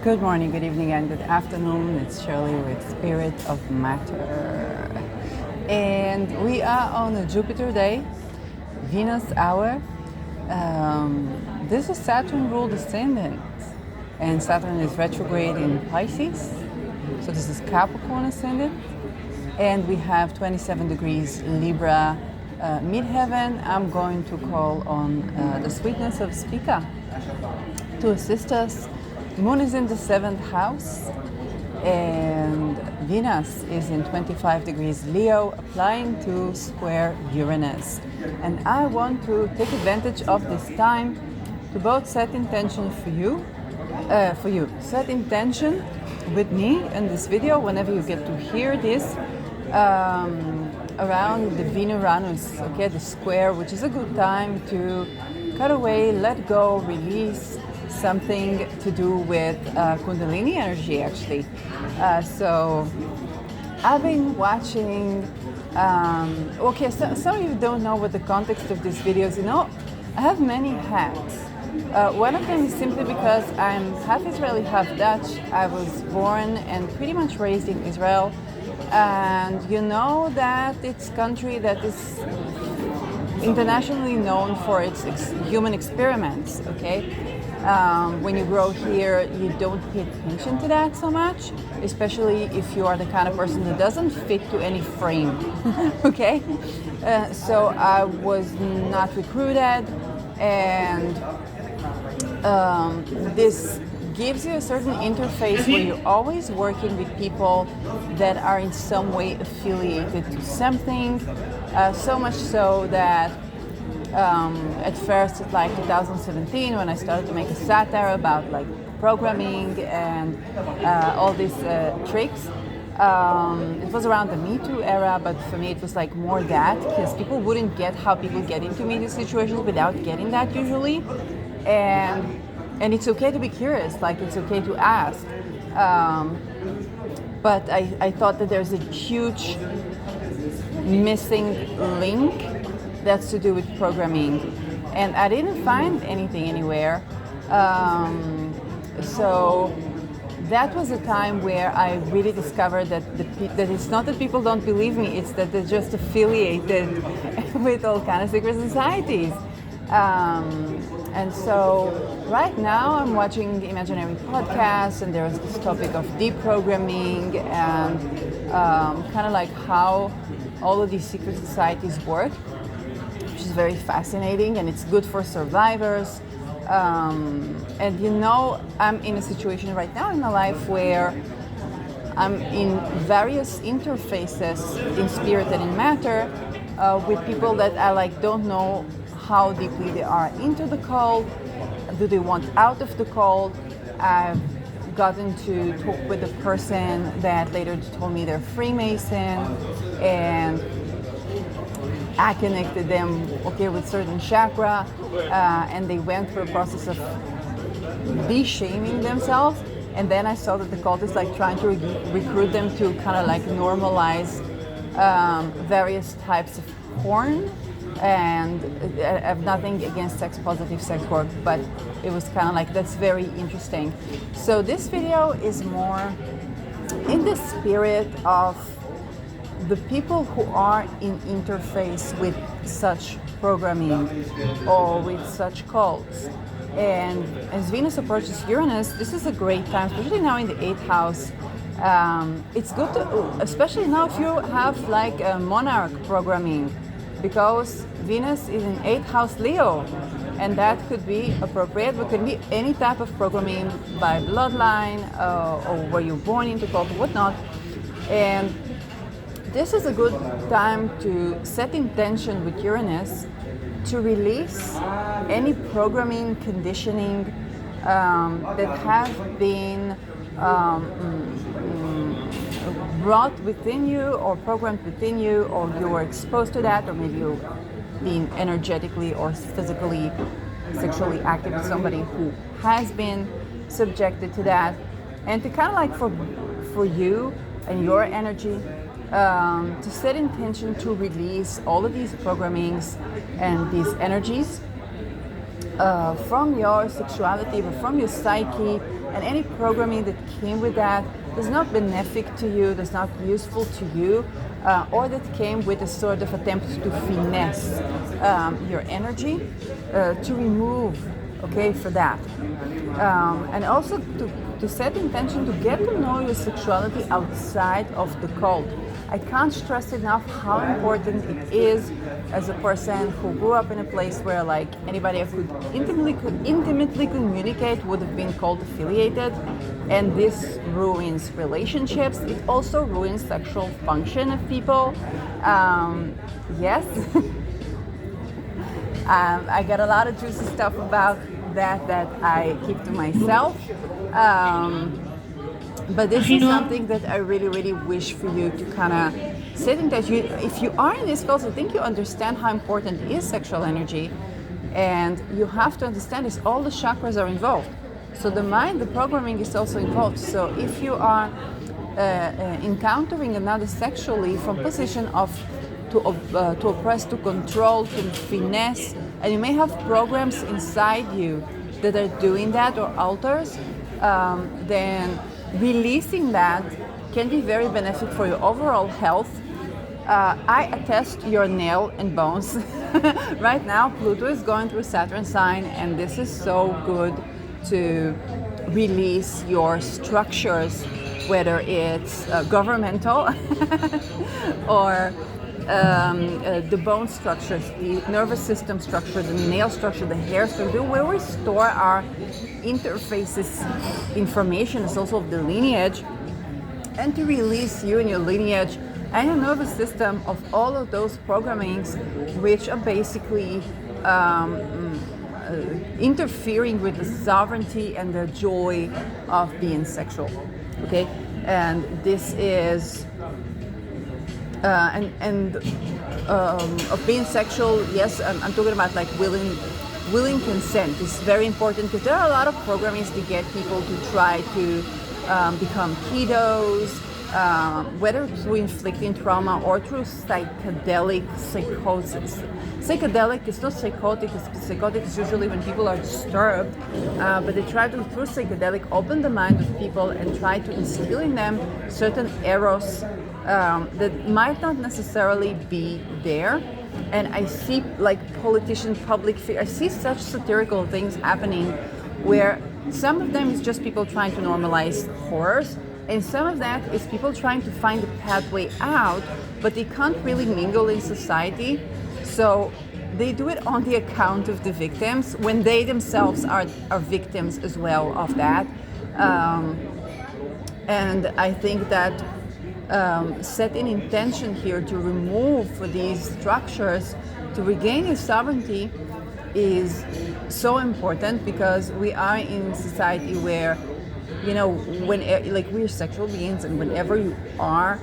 Good morning, good evening, and good afternoon. It's Shirley with Spirit of Matter. And we are on a Jupiter day, Venus hour. This is Saturn ruled ascendant, and Saturn is retrograde in Pisces. So this is Capricorn ascendant. And we have 27 degrees Libra midheaven. I'm going to call on the sweetness of Spica to assist us. Moon is in the 7th house, and Venus is in 25 degrees Leo, applying to square Uranus. And I want to take advantage of this time to both set intention for you. Set intention with me in this video whenever you get to hear this around the uranus, okay, the square, which is a good time to cut away, let go, release something to do with Kundalini energy, actually. So I've been watching, so some of you don't know what the context of these videos, I have many hats. One of them is simply because I'm half Israeli, half Dutch. I was born and pretty much raised in Israel. And you know that it's a country that is internationally known for its human experiments, okay? When you grow here, you don't pay attention to that so much, especially if you are the kind of person that doesn't fit to any frame, okay? So I was not recruited, and this gives you a certain interface where you're always working with people that are in some way affiliated to something, so much so that at first, it's like 2017, when I started to make a satire about like programming and all these tricks. It was around the Me Too era, but for me it was like more that, because people wouldn't get how people get into media situations without getting that usually. And it's okay to be curious, like it's okay to ask. But I thought that there's a huge missing link that's to do with programming, and I didn't find anything anywhere. So that was a time where I really discovered that that it's not that people don't believe me; it's that they're just affiliated with all kinds of secret societies. And so right now I'm watching imaginary podcasts, and there's this topic of deprogramming and kind of like how all of these secret societies work, which is very fascinating, and it's good for survivors. And I'm in a situation right now in my life where I'm in various interfaces in spirit and in matter with people that I don't know how deeply they are into the cult. Do they want out of the cult? I've gotten to talk with a person that later told me they're Freemason, and I connected them, with certain chakra, and they went through a process of de-shaming themselves. And then I saw that the cult is trying to recruit them to kind of normalize various types of porn. And I have nothing against sex-positive sex work, but it was kind of that's very interesting. So this video is more in the spirit of the people who are in interface with such programming or with such cults. And as Venus approaches Uranus, this is a great time, especially now in the 8th house. It's good to, especially now if you have a monarch programming, because Venus is in 8th house Leo, and that could be appropriate, but could be any type of programming by bloodline or where you're born into cult or whatnot. And this is a good time to set intention with Uranus to release any programming, conditioning that have been brought within you or programmed within you, or you were exposed to that, or maybe you being energetically or physically, sexually active with somebody who has been subjected to that, and to kind of for you and your energy to set intention to release all of these programmings and these energies from your sexuality, but from your psyche, and any programming that came with that is not benefic to you, that's not useful to you, or that came with a sort of attempt to finesse your energy, to remove, okay, for that. And also to set intention to get to know your sexuality outside of the cult. I can't stress enough how important it is as a person who grew up in a place where like anybody who could intimately communicate would have been cult affiliated, and this ruins relationships. It also ruins sexual function of people. Yes. I got a lot of juicy stuff about that I keep to myself. But this is something that I really, really wish for you to kind of sit in touch. If you are in this field, I think you understand how important is sexual energy, and you have to understand is all the chakras are involved. So the mind, the programming is also involved. So if you are encountering another sexually from position of to oppress, to control, to finesse, and you may have programs inside you that are doing that or alters, then releasing that can be very beneficial for your overall health. I attest your nail and bones. Right now, Pluto is going through Saturn sign, and this is so good to release your structures, whether it's governmental or the bone structures, the nervous system structure, the nail structure, the hair structure, where we store our interfaces information is also of the lineage, and to release you and your lineage and your nervous system of all of those programmings which are basically interfering with the sovereignty and the joy of being sexual. Okay, and this is of being sexual. Yes, I'm talking about like willing consent is very important, because there are a lot of programs to get people to try to become ketos, whether through inflicting trauma or through psychedelic psychosis. Psychedelic is not psychotic, psychotic is usually when people are disturbed, but they try to, through psychedelic, open the mind of people and try to instill in them certain eros that might not necessarily be there. And I see like politician public figure, I see such satirical things happening where some of them is just people trying to normalize horrors, and some of that is people trying to find a pathway out, but they can't really mingle in society. So they do it on the account of the victims when they themselves are victims as well of that. And I think that set an intention here to remove these structures, to regain your sovereignty, is so important, because we are in society where, you know, when like we're sexual beings, and whenever you are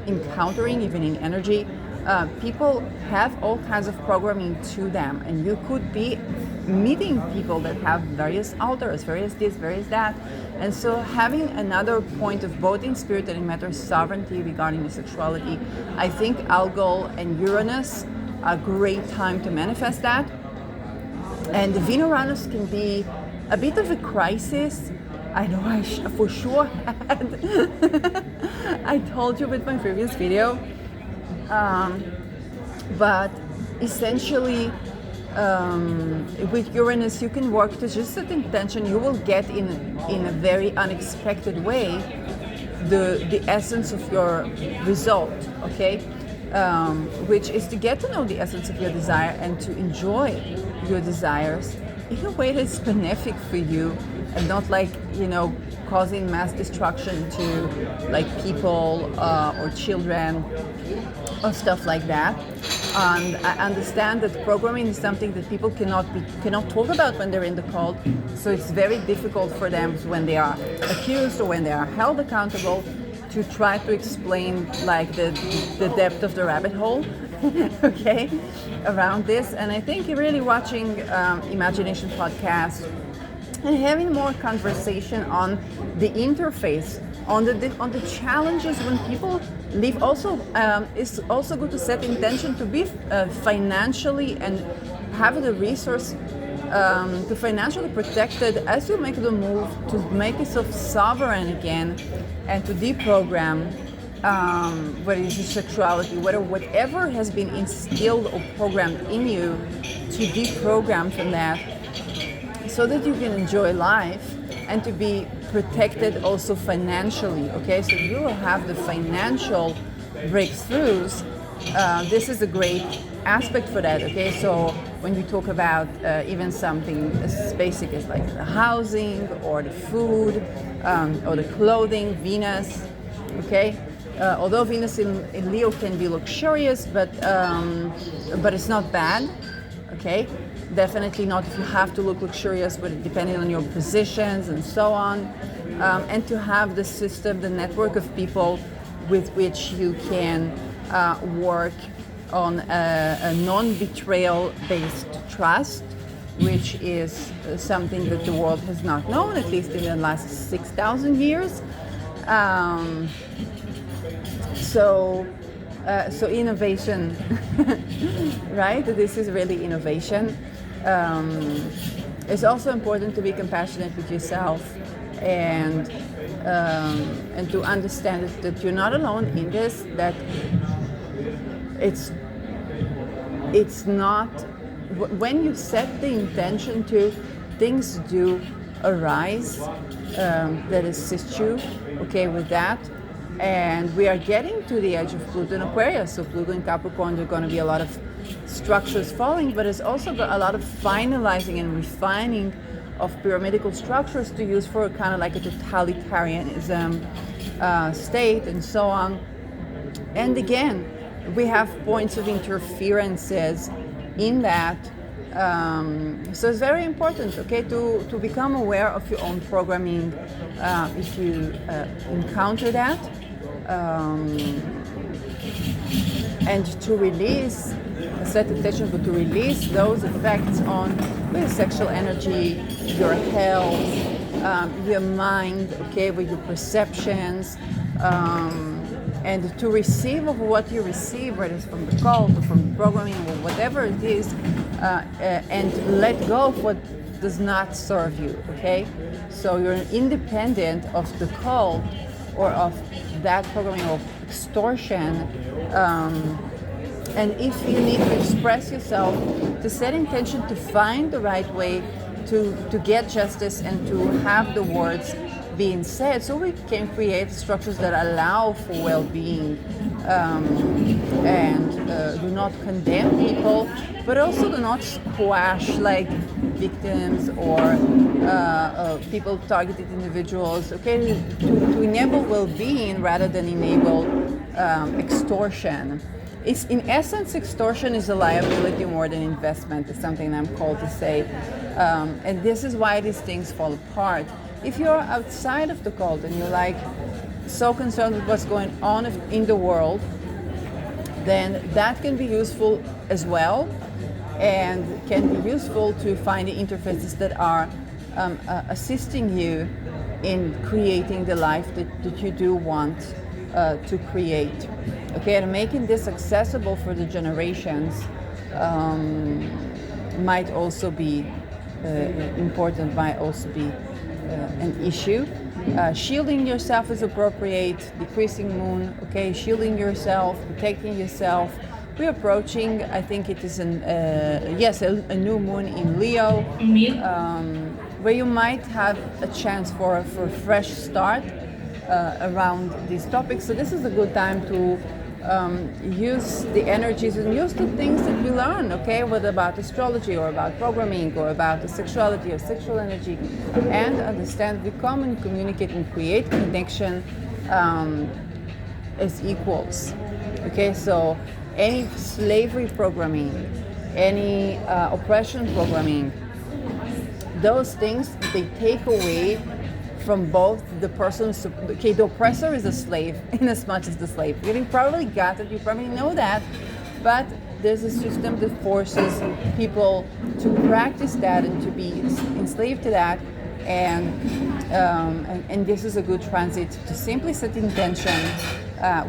encountering, even in energy, people have all kinds of programming to them, and you could be meeting people that have various alters, various this, various that. And so having another point of both in spirit and in matter sovereignty regarding the sexuality, I think Algol and Uranus are a great time to manifest that. And the Venus can be a bit of a crisis. I know I for sure had. I told you with my previous video. But essentially, with Uranus, you can work to just set intention. You will get in a very unexpected way the essence of your result. Okay, which is to get to know the essence of your desire and to enjoy your desires in a way that's benefic for you, and not like, you know, causing mass destruction to like people or children or stuff like that. And I understand that programming is something that people cannot talk about when they're in the cult, so it's very difficult for them when they are accused or when they are held accountable to try to explain like the depth of the rabbit hole. Okay, around this. And I think really watching Imagination podcast and having more conversation on the interface, on the challenges when people live. Also, it's also good to set intention to be financially and have the resource to financially protected as you make the move to make yourself sovereign again and to deprogram whether it's your sexuality, whatever has been instilled or programmed in you, to deprogram from that so that you can enjoy life and to be protected also financially, okay? So you will have the financial breakthroughs. This is a great aspect for that, okay? So when we talk about even something as basic as like the housing or the food or the clothing, Venus, okay? Although Venus in Leo can be luxurious, but it's not bad, okay? Definitely not if you have to look luxurious, but depending on your positions and so on. And to have the system, the network of people with which you can work on a non-betrayal based trust, which is something that the world has not known, at least in the last 6,000 years. So innovation, right? This is really innovation. It's also important to be compassionate with yourself and to understand that you're not alone in this, that it's not, when you set the intention to, things do arise that assist you, okay, with that. And we are getting to the edge of Pluto in Aquarius. So Pluto in Capricorn, there are going to be a lot of structures falling, but it's also got a lot of finalizing and refining of pyramidal structures to use for kind of like a totalitarianism state and so on. And again, we have points of interferences in that. So it's very important, okay, to become aware of your own programming if you encounter that, and to release, set intention, but to release those effects on your sexual energy, your health, your mind, okay, with your perceptions, and to receive of what you receive, whether it's from the cult or from the programming or whatever it is, and let go of what does not serve you, okay? So you're independent of the cult or of that programming or extortion. And if you need to express yourself, to set intention to find the right way to get justice and to have the words being said, so we can create structures that allow for well-being and do not condemn people, but also do not squash like victims or people targeted individuals, okay, to enable well-being rather than enable extortion. It's, in essence, extortion is a liability more than investment, is something I'm called to say. And this is why these things fall apart. If you're outside of the cult and you're like so concerned with what's going on in the world, then that can be useful as well, and can be useful to find the interfaces that are assisting you in creating the life that you do want to create. Okay, and making this accessible for the generations might also be important, might also be an issue. Shielding yourself is appropriate, decreasing moon, okay, shielding yourself, protecting yourself. We're approaching, I think it is a new moon in Leo, where you might have a chance for a fresh start around these topics. So this is a good time to use the energies and use the things that we learn, okay, whether about astrology or about programming or about the sexuality or sexual energy, and understand we come and communicate and create connection as equals. Okay, so any slavery programming, any oppression programming, those things, they take away from both the person, okay, the oppressor is a slave in as much as the slave. You probably got it, you probably know that, but there's a system that forces people to practice that and to be enslaved to that, and this is a good transit to simply set intention.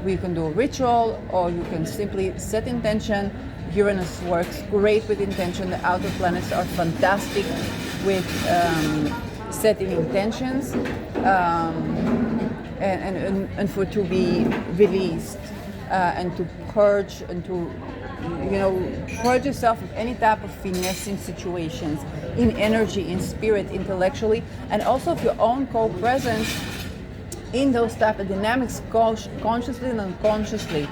We can do a ritual, or you can simply set intention, Uranus works great with intention. The outer planets are fantastic with setting intentions and for to be released and to purge and to purge yourself of any type of finessing situations in energy, in spirit, intellectually, and also of your own co-presence in those type of dynamics, consciously and unconsciously,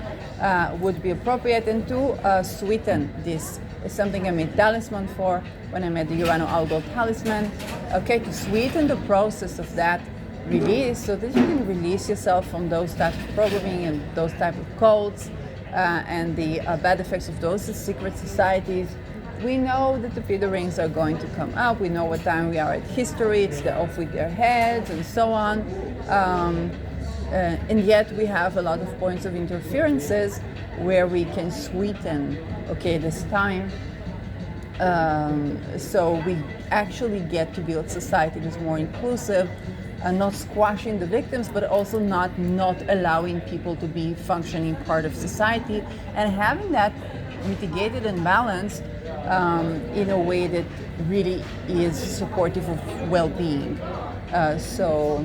would be appropriate. And to sweeten this is something I made talisman for when I made the Urano Algol talisman. Okay, to sweeten the process of that release, so that you can release yourself from those types of programming and those type of codes and the bad effects of those secret societies. We know that the Peter rings are going to come up. We know what time we are at history. It's the off with their heads and so on. And yet we have a lot of points of interferences where we can sweeten, this time. So we actually get to build society that's more inclusive, and not squashing the victims, but also not allowing people to be functioning part of society, and having that mitigated and balanced in a way that really is supportive of well-being. So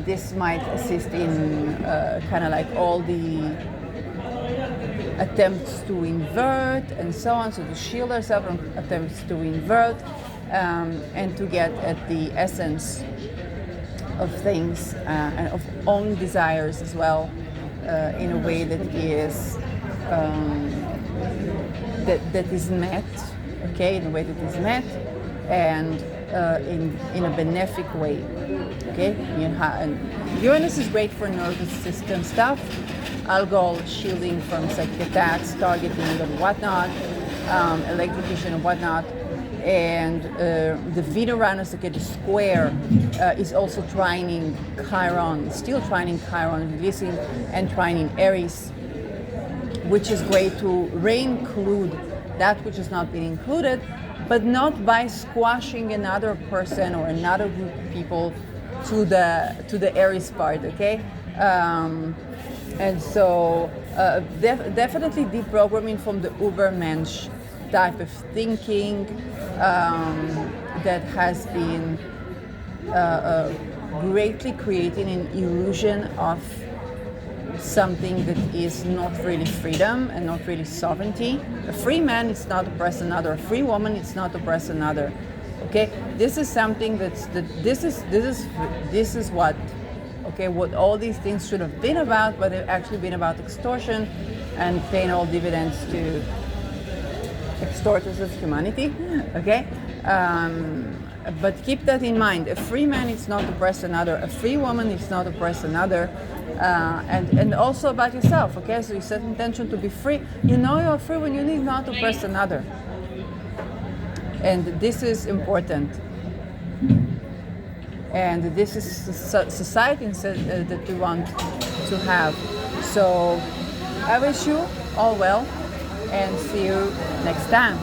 this might assist in kind of like all the attempts to invert and so on, so to shield ourselves from attempts to invert and to get at the essence of things and of own desires as well, in a way that is that is met, in a way that is met, and in a benefic way, And Uranus is great for nervous system stuff, algol shielding from psychic attacks, targeting and whatnot, electrocution and whatnot. And the Venus, the square, is also trining Chiron, still trining Chiron, releasing, and trining Aries, which is great to reinclude that which has not been included, but not by squashing another person or another group of people to the Aries part, and so definitely deprogramming from the Ubermensch type of thinking that has been greatly creating an illusion of something that is not really freedom and not really sovereignty. A free man is not oppress another. A free woman is not oppress another. This is something this is what what all these things should have been about, but they've actually been about extortion and paying all dividends to extorters of humanity, but keep that in mind. A free man is not oppress another. A free woman is not oppress another, and also about yourself. So you set intention to be free. You're free when you need not to oppress another, and this is important. And this is society that we want to have. So I wish you all well, and see you next time.